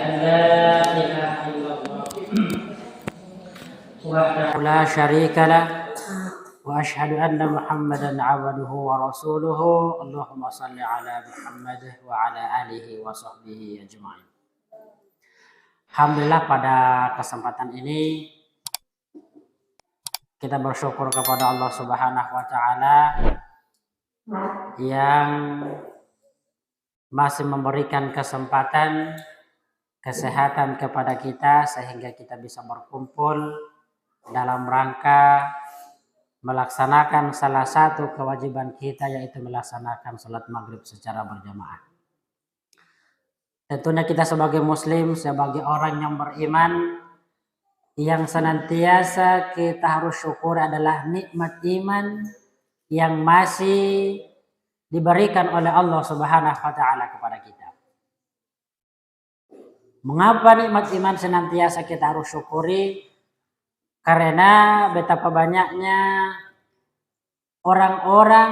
أن لا إله إلا الله وحده لا شريك له وأشهد أن محمدا عبده ورسوله اللهم صل على محمد وعلى آله وصحبه أجمعين. Alhamdulillah, pada kesempatan ini kita bersyukur kepada Allah Subhanahu wa taala yang masih memberikan kesempatan kesehatan kepada kita sehingga kita bisa berkumpul dalam rangka melaksanakan salah satu kewajiban kita, yaitu melaksanakan salat maghrib secara berjamaah. Tentunya kita sebagai muslim, sebagai orang yang beriman, yang senantiasa kita harus syukur adalah nikmat iman yang masih diberikan oleh Allah Subhanahu wa taala kepada kita. Mengapa nikmat iman senantiasa kita harus syukuri? Karena betapa banyaknya orang-orang,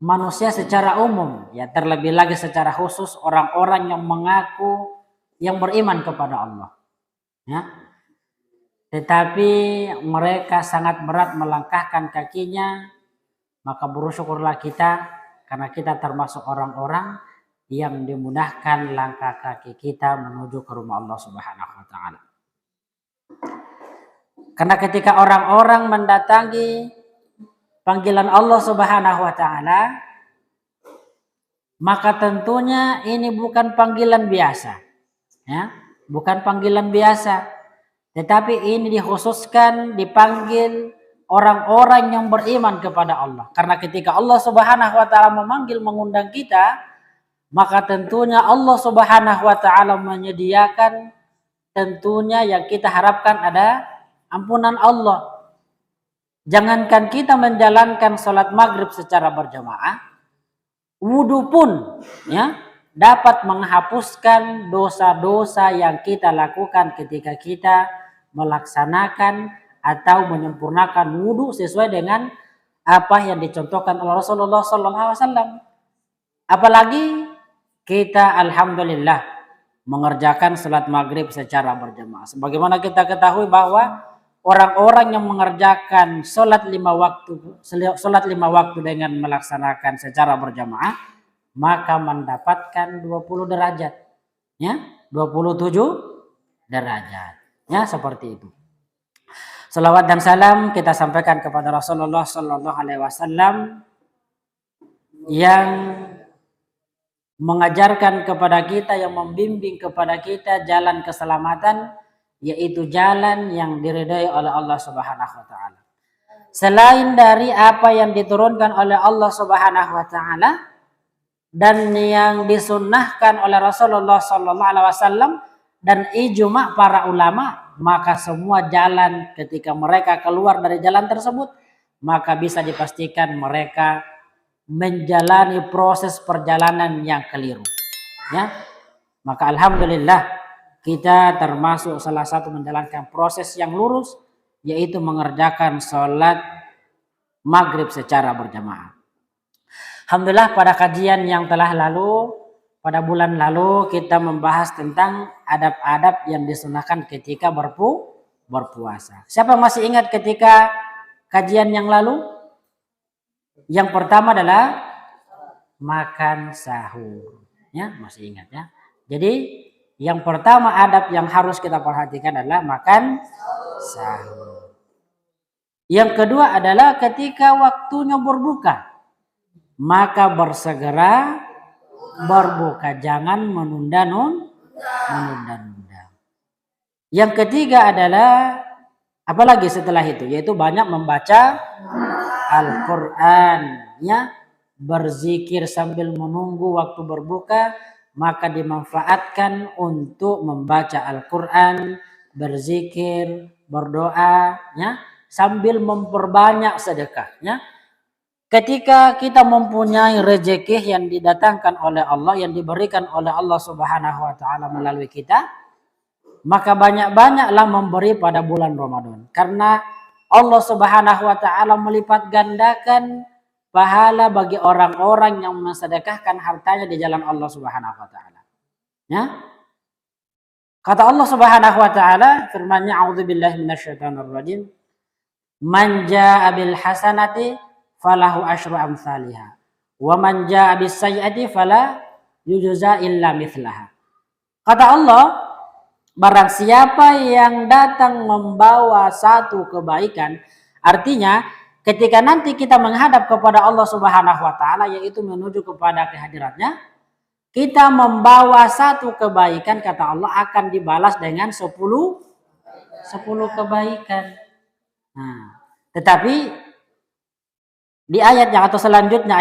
manusia secara umum, ya terlebih lagi secara khusus orang-orang yang mengaku yang beriman kepada Allah, ya. Tetapi mereka sangat berat melangkahkan kakinya, maka bersyukurlah kita karena kita termasuk orang-orang yang dimudahkan langkah kaki kita menuju ke rumah Allah Subhanahu wa taala. Karena ketika orang-orang mendatangi panggilan Allah Subhanahu wa taala, maka tentunya ini bukan panggilan biasa, ya, bukan panggilan biasa, tetapi ini dikhususkan dipanggil orang-orang yang beriman kepada Allah. Karena ketika Allah Subhanahu wa taala memanggil, mengundang kita, maka tentunya Allah Subhanahu wa taala menyediakan tentunya yang kita harapkan ada ampunan Allah. Jangankan kita menjalankan sholat maghrib secara berjamaah, wudhu pun, ya, dapat menghapuskan dosa-dosa yang kita lakukan ketika kita melaksanakan atau menyempurnakan wudhu sesuai dengan apa yang dicontohkan oleh Rasulullah SAW. Apalagi kita alhamdulillah mengerjakan sholat maghrib secara berjamaah. Sebagaimana kita ketahui bahwa orang-orang yang mengerjakan sholat lima waktu dengan melaksanakan secara berjamaah, maka mendapatkan 20 derajat, ya, 27 derajat, ya, seperti itu. Salawat dan salam kita sampaikan kepada Rasulullah Sallallahu Alaihi Wasallam yang mengajarkan kepada kita, yang membimbing kepada kita jalan keselamatan, yaitu jalan yang diridhai oleh Allah Subhanahu wa taala. Selain dari apa yang diturunkan oleh Allah Subhanahu wa taala dan yang disunnahkan oleh Rasulullah sallallahu alaihi wasallam dan ijma' para ulama, maka semua jalan ketika mereka keluar dari jalan tersebut, maka bisa dipastikan mereka menjalani proses perjalanan yang keliru, ya. Maka alhamdulillah kita termasuk salah satu menjalankan proses yang lurus, yaitu mengerjakan sholat maghrib secara berjamaah. Alhamdulillah, pada kajian yang telah lalu, pada bulan lalu kita membahas tentang adab-adab yang disunahkan ketika berpuasa. Siapa masih ingat ketika kajian yang lalu? Yang pertama adalah makan sahur, ya, masih ingat, ya. Jadi yang pertama adab yang harus kita perhatikan adalah makan sahur. Yang kedua adalah ketika waktunya berbuka, maka bersegera berbuka, jangan menunda-nunda. Yang ketiga adalah apalagi setelah itu, yaitu banyak membaca Al-Quran, ya, berzikir sambil menunggu waktu berbuka, maka dimanfaatkan untuk membaca Al-Quran, berzikir, berdoa, ya, sambil memperbanyak sedekah, ya. Ketika kita mempunyai rezeki yang didatangkan oleh Allah, yang diberikan oleh Allah Subhanahu wa taala melalui kita, maka banyak-banyaklah memberi pada bulan Ramadan. Karena Allah Subhanahu wa taala melipat gandakan pahala bagi orang-orang yang mensedekahkan hartanya di jalan Allah Subhanahu wa taala. Ya. Kata Allah Subhanahu wa taala firman-Nya, a'udzubillahi minasyaitonir rajim, man jaa'a bil hasanati falahu asyru amsalihha wa man jaa'a bis sayyi'ati fala yujza illa mithlaha. Kata Allah, barang siapa yang datang membawa satu kebaikan, artinya ketika nanti kita menghadap kepada Allah Subhanahu wa taala, yaitu menuju kepada kehadiratnya, kita membawa satu kebaikan, kata Allah akan dibalas dengan 10 kebaikan. Nah, tetapi di ayat yang atau selanjutnya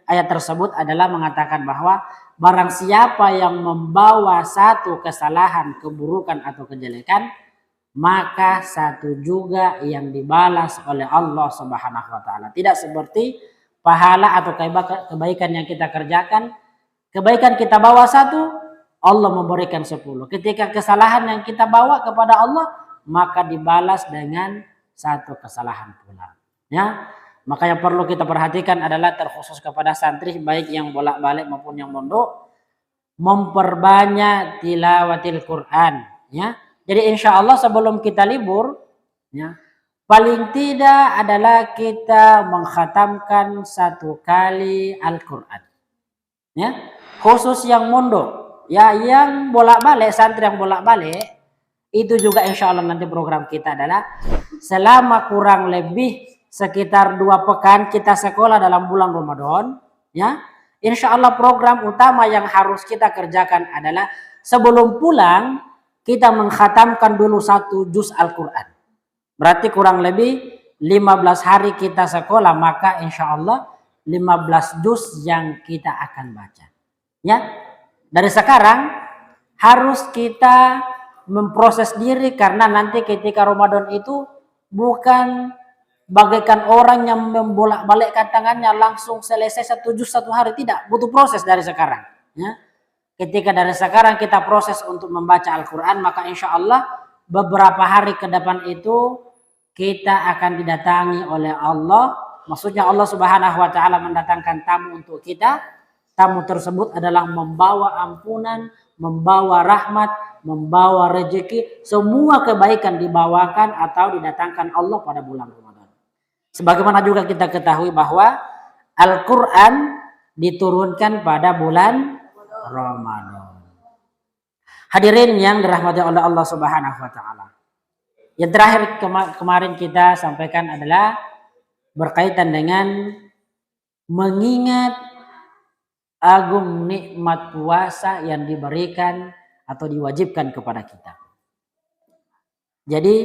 ayat tersebut adalah mengatakan bahwa barang siapa yang membawa satu kesalahan, keburukan atau kejelekan, maka satu juga yang dibalas oleh Allah Subhanahu wa taala. Tidak seperti pahala atau kebaikan yang kita kerjakan, kebaikan kita bawa satu, Allah memberikan 10. Ketika kesalahan yang kita bawa kepada Allah, maka dibalas dengan satu kesalahan pula. Ya, maka yang perlu kita perhatikan adalah terkhusus kepada santri baik yang bolak-balik maupun yang mondok, memperbanyak tilawatil Quran. Ya, jadi insya Allah sebelum kita libur, ya, paling tidak adalah kita mengkhatamkan satu kali Al-Quran. Ya, khusus yang mondok, ya, yang bolak-balik, santri yang bolak-balik, itu juga insya Allah nanti program kita adalah selama kurang lebih sekitar 2 pekan kita sekolah dalam bulan Ramadan, ya. Insya Allah program utama yang harus kita kerjakan adalah sebelum pulang kita mengkhatamkan dulu 1 juz Al-Quran. Berarti kurang lebih 15 hari kita sekolah, maka insya Allah 15 juz yang kita akan baca. Ya, dari sekarang harus kita memproses diri, karena nanti ketika Ramadan itu bukan bagaikan orang yang membolak-balikkan tangannya langsung selesai 1 juz 1 hari, tidak, butuh proses dari sekarang. Ya. Ketika dari sekarang kita proses untuk membaca Al-Quran, maka insya Allah beberapa hari ke depan itu kita akan didatangi oleh Allah. Maksudnya Allah Subhanahu wa taala mendatangkan tamu untuk kita. Tamu tersebut adalah membawa ampunan, membawa rahmat, membawa rezeki, semua kebaikan dibawakan atau didatangkan Allah pada bulan Ramadan. Sebagaimana juga kita ketahui bahwa Al-Quran diturunkan pada bulan Ramadan. Hadirin yang dirahmati oleh Allah Subhanahu wa taala. Yang terakhir kemarin kita sampaikan adalah berkaitan dengan mengingat agung nikmat puasa yang diberikan atau diwajibkan kepada kita. Jadi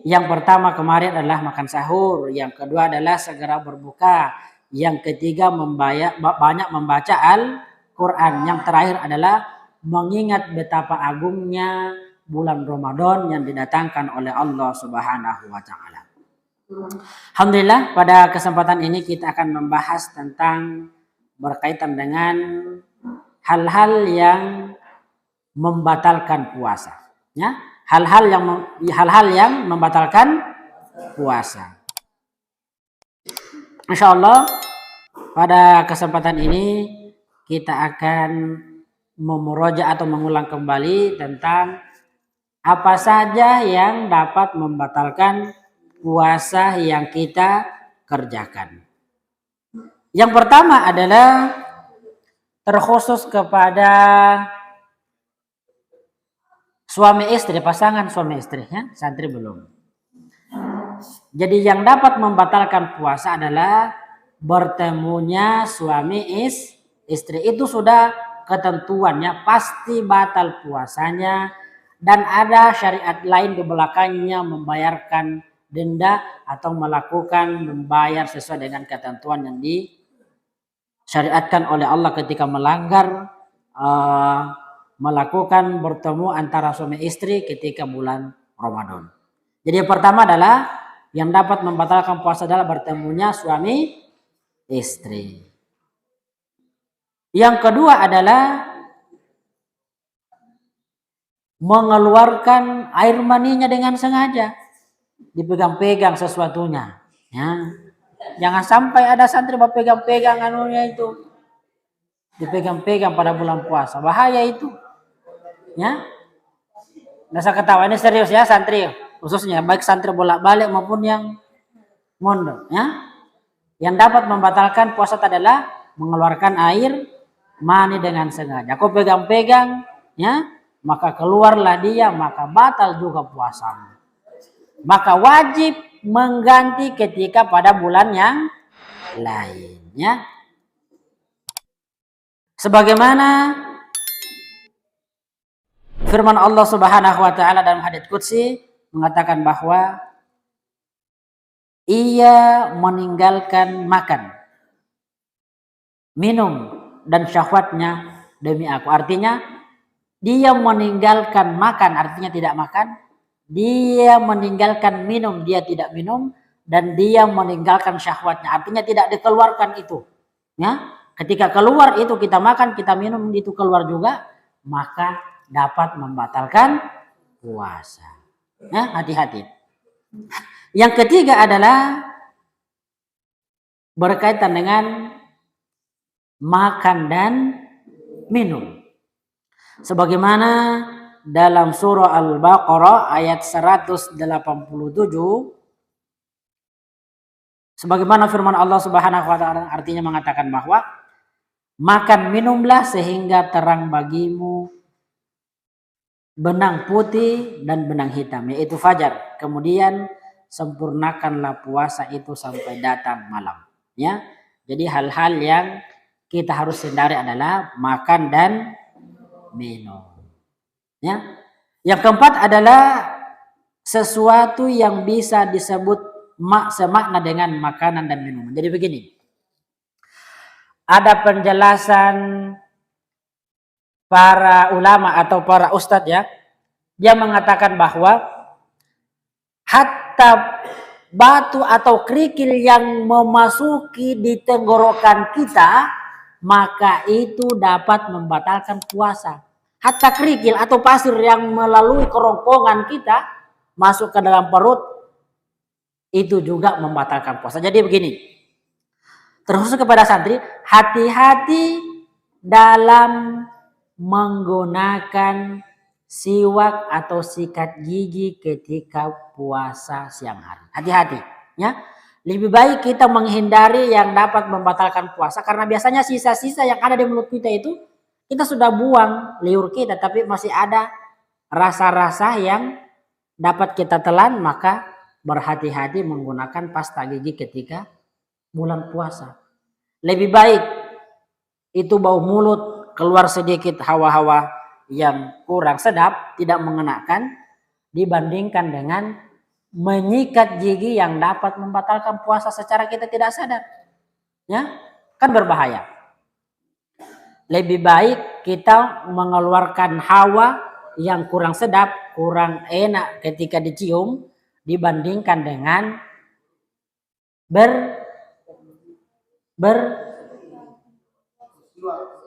yang pertama kemarin adalah makan sahur, yang kedua adalah segera berbuka, yang ketiga banyak membaca Al-Quran, yang terakhir adalah mengingat betapa agungnya bulan Ramadan yang didatangkan oleh Allah Subhanahu wa taala. Alhamdulillah, pada kesempatan ini kita akan membahas tentang berkaitan dengan hal-hal yang membatalkan puasa, ya, hal-hal yang membatalkan puasa. Insya Allah pada kesempatan ini kita akan memuroja atau mengulang kembali tentang apa saja yang dapat membatalkan puasa yang kita kerjakan. Yang pertama adalah terkhusus kepada suami istri, pasangan suami istri, ya, santri belum. Jadi yang dapat membatalkan puasa adalah bertemunya suami istri. Itu sudah ketentuannya, pasti batal puasanya, dan ada syariat lain di belakangnya membayarkan denda atau membayar sesuai dengan ketentuan yang disyariatkan oleh Allah ketika melanggar melakukan bertemu antara suami istri ketika bulan Ramadan. Jadi yang pertama adalah yang dapat membatalkan puasa adalah bertemunya suami istri. Yang kedua adalah mengeluarkan air maninya dengan sengaja, dipegang-pegang sesuatunya, ya. Jangan sampai ada santri pegang-pegang anunya itu, dipegang-pegang pada bulan puasa, bahaya itu. Ya, nggak usah ketawa, ini serius ya santri, khususnya baik santri bolak-balik maupun yang mondok. Ya, yang dapat membatalkan puasa adalah mengeluarkan air mani dengan sengaja. Kau pegang-pegang, ya, maka keluarlah dia, maka batal juga puasamu. Maka wajib mengganti ketika pada bulan yang lainnya. Sebagaimana firman Allah Subhanahu wa taala dalam hadits qudsi mengatakan bahwa ia meninggalkan makan, minum dan syahwatnya demi aku. Artinya dia meninggalkan makan, artinya tidak makan. Dia meninggalkan minum, dia tidak minum. Dan dia meninggalkan syahwatnya, artinya tidak dikeluarkan itu. Ya, ketika keluar itu kita makan, kita minum, itu keluar juga, maka dapat membatalkan puasa. Ya, hati-hati. Yang ketiga adalah berkaitan dengan makan dan minum. Sebagaimana dalam surah Al-Baqarah ayat 187, sebagaimana firman Allah Subhanahu wa taala artinya mengatakan bahwa makan minumlah sehingga terang bagimu benang putih dan benang hitam, yaitu fajar. Kemudian sempurnakanlah puasa itu sampai datang malam. Ya, jadi hal-hal yang kita harus hindari adalah makan dan minum. Ya, yang keempat adalah sesuatu yang bisa disebut semakna dengan makanan dan minuman. Jadi begini, ada penjelasan para ulama atau para ustadz ya, dia mengatakan bahwa hatta batu atau kerikil yang memasuki di tenggorokan kita, maka itu dapat membatalkan puasa. Hatta kerikil atau pasir yang melalui kerongkongan kita masuk ke dalam perut, itu juga membatalkan puasa. Jadi begini, terus kepada santri, hati-hati dalam menggunakan siwak atau sikat gigi ketika puasa siang hari. Hati-hati, ya. Lebih baik kita menghindari yang dapat membatalkan puasa, karena biasanya sisa-sisa yang ada di mulut kita itu kita sudah buang liur kita, tapi masih ada rasa-rasa yang dapat kita telan, maka berhati-hati menggunakan pasta gigi ketika bulan puasa. Lebih baik itu bau mulut, keluar sedikit hawa-hawa yang kurang sedap, tidak mengenakan, dibandingkan dengan menyikat gigi yang dapat membatalkan puasa secara kita tidak sadar. Ya, kan berbahaya. Lebih baik kita mengeluarkan hawa yang kurang sedap, kurang enak ketika dicium, dibandingkan dengan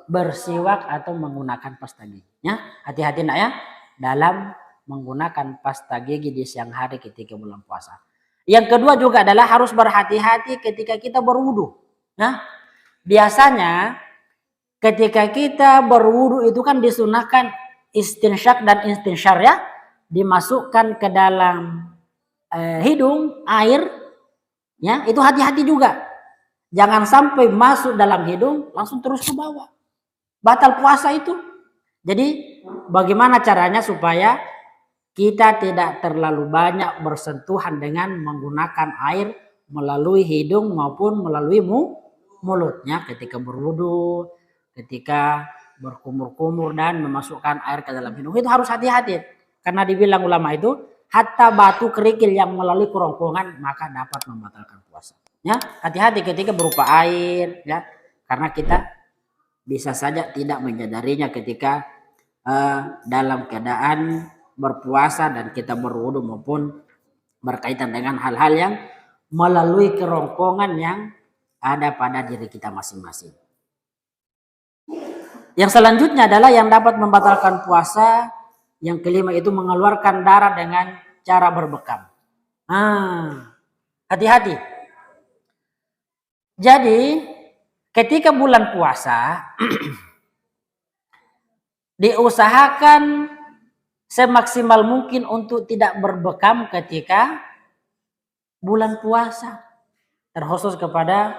bersiwak atau menggunakan pasta gigi. Ya, hati-hati nak ya dalam menggunakan pasta gigi di siang hari ketika bulan puasa. Yang kedua juga adalah harus berhati-hati ketika kita berwudu. Nah, biasanya ketika kita berwudu itu kan disunahkan istinsyak dan istinsyar ya, dimasukkan ke dalam hidung air, ya itu hati-hati juga. Jangan sampai masuk dalam hidung langsung terus ke bawah, batal puasa itu. Jadi bagaimana caranya supaya kita tidak terlalu banyak bersentuhan dengan menggunakan air melalui hidung maupun melalui mulutnya ketika berwudu, ketika berkumur-kumur dan memasukkan air ke dalam hidung. Itu harus hati-hati, karena dibilang ulama itu hatta batu kerikil yang melalui kerongkongan maka dapat membatalkan puasa. Ya, hati-hati ketika berupa air ya, karena kita bisa saja tidak menyadarinya ketika dalam keadaan berpuasa dan kita berwudu maupun berkaitan dengan hal-hal yang melalui kerongkongan yang ada pada diri kita masing-masing. Yang selanjutnya adalah yang dapat membatalkan puasa. Yang kelima itu mengeluarkan darah dengan cara berbekam. Hati-hati. Jadi ketika bulan puasa diusahakan semaksimal mungkin untuk tidak berbekam ketika bulan puasa. Terkhusus kepada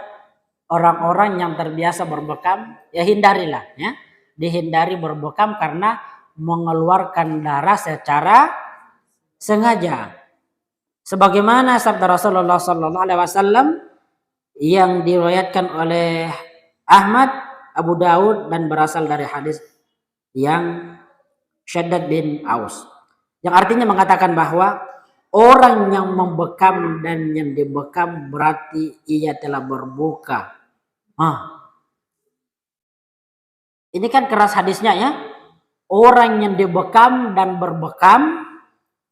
orang-orang yang terbiasa berbekam, ya hindarilah ya. Dihindari berbekam karena mengeluarkan darah secara sengaja. Sebagaimana sabda Rasulullah sallallahu alaihi wasallam yang diriwayatkan oleh Ahmad, Abu Daud dan berasal dari hadis yang Shaddad bin Aus. Yang artinya mengatakan bahwa orang yang membekam dan yang dibekam berarti ia telah berbuka. Ini kan keras hadisnya ya. Orang yang dibekam dan berbekam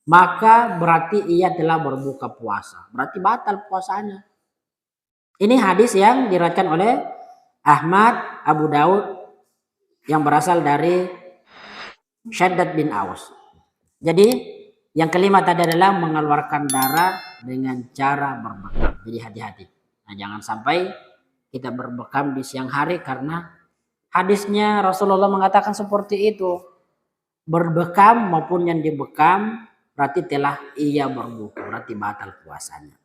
maka berarti ia telah berbuka puasa. Berarti batal puasanya. Ini hadis yang diriwayatkan oleh Ahmad, Abu Daud yang berasal dari Shaddad bin Aus. Jadi yang kelima tadi adalah mengeluarkan darah dengan cara berbekam. Jadi hati-hati. Nah, jangan sampai kita berbekam di siang hari karena hadisnya Rasulullah mengatakan seperti itu. Berbekam maupun yang dibekam berarti telah ia berbuka, berarti batal puasanya.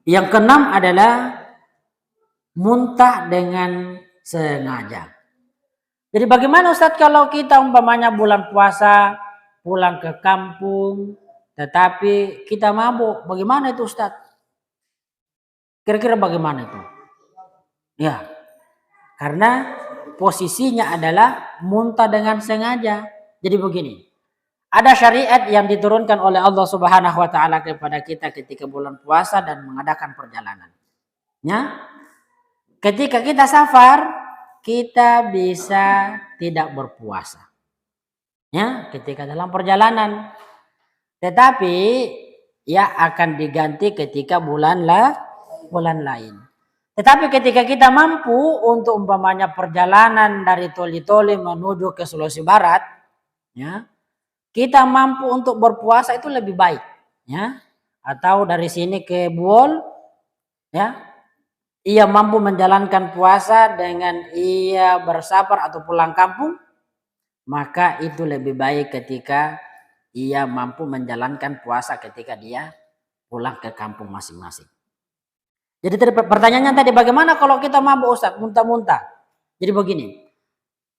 Yang keenam adalah muntah dengan sengaja. Jadi bagaimana Ustadz kalau kita umpamanya bulan puasa pulang ke kampung tetapi kita mabuk, bagaimana itu Ustadz? Kira-kira bagaimana itu? Ya, karena posisinya adalah muntah dengan sengaja. Jadi begini, ada syariat yang diturunkan oleh Allah Subhanahu wa taala kepada kita ketika bulan puasa dan mengadakan perjalanan. Ya. Ketika kita safar, kita bisa tidak berpuasa. Ya, ketika dalam perjalanan. Tetapi ya akan diganti ketika bulan lain. Tetapi ketika kita mampu untuk umpamanya perjalanan dari Toli-Toli menuju ke Sulawesi Barat, ya, kita mampu untuk berpuasa itu lebih baik, ya. Atau dari sini ke Buol, ya, ia mampu menjalankan puasa dengan ia bersafar atau pulang kampung, maka itu lebih baik ketika ia mampu menjalankan puasa ketika dia pulang ke kampung masing-masing. Jadi pertanyaannya tadi bagaimana kalau kita mabuk Ustaz, muntah-muntah? Jadi begini,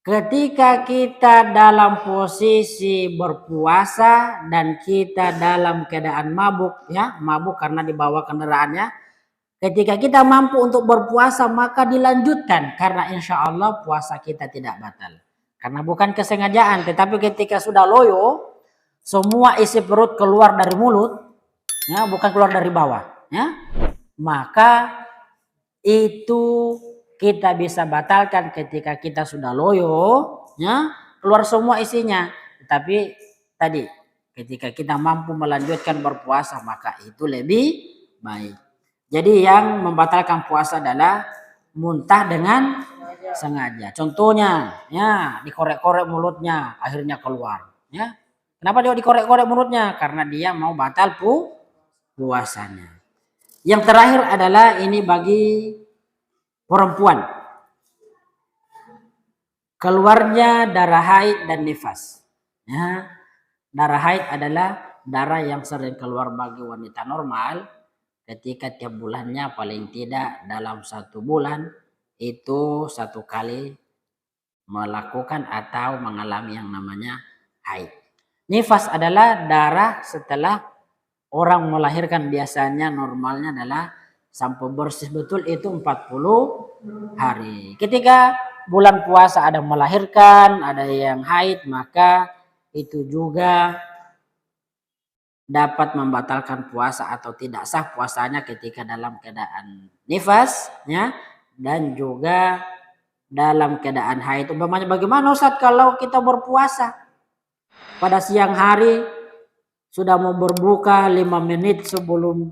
ketika kita dalam posisi berpuasa dan kita dalam keadaan mabuk, ya mabuk karena dibawa kendaraannya, ketika kita mampu untuk berpuasa maka dilanjutkan karena insya Allah puasa kita tidak batal. Karena bukan kesengajaan, tetapi ketika sudah loyo, semua isi perut keluar dari mulut, ya bukan keluar dari bawah, ya. Maka itu kita bisa batalkan ketika kita sudah loyo, ya, keluar semua isinya. Tapi tadi ketika kita mampu melanjutkan berpuasa maka itu lebih baik. Jadi yang membatalkan puasa adalah muntah dengan sengaja. Contohnya, ya dikorek-korek mulutnya akhirnya keluar. Ya, kenapa dia dikorek-korek mulutnya? Karena dia mau batal puasanya. Yang terakhir adalah ini bagi perempuan. Keluarnya darah haid dan nifas. Ya, darah haid adalah darah yang sering keluar bagi wanita normal ketika tiap bulannya paling tidak dalam 1 bulan itu 1 kali melakukan atau mengalami yang namanya haid. Nifas adalah darah setelah orang melahirkan, biasanya normalnya adalah sampai bersih betul itu 40 hari. Ketika bulan puasa ada melahirkan, ada yang haid, maka itu juga dapat membatalkan puasa atau tidak sah puasanya ketika dalam keadaan nifas, ya, dan juga dalam keadaan haid. Umpamanya bagaimana Ustaz kalau kita berpuasa pada siang hari sudah mau berbuka 5 menit sebelum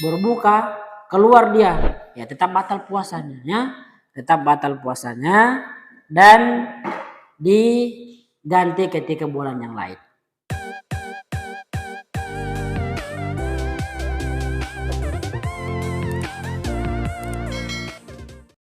berbuka keluar dia, ya tetap batal puasanya, ya tetap batal puasanya dan diganti ketika bulan yang lain.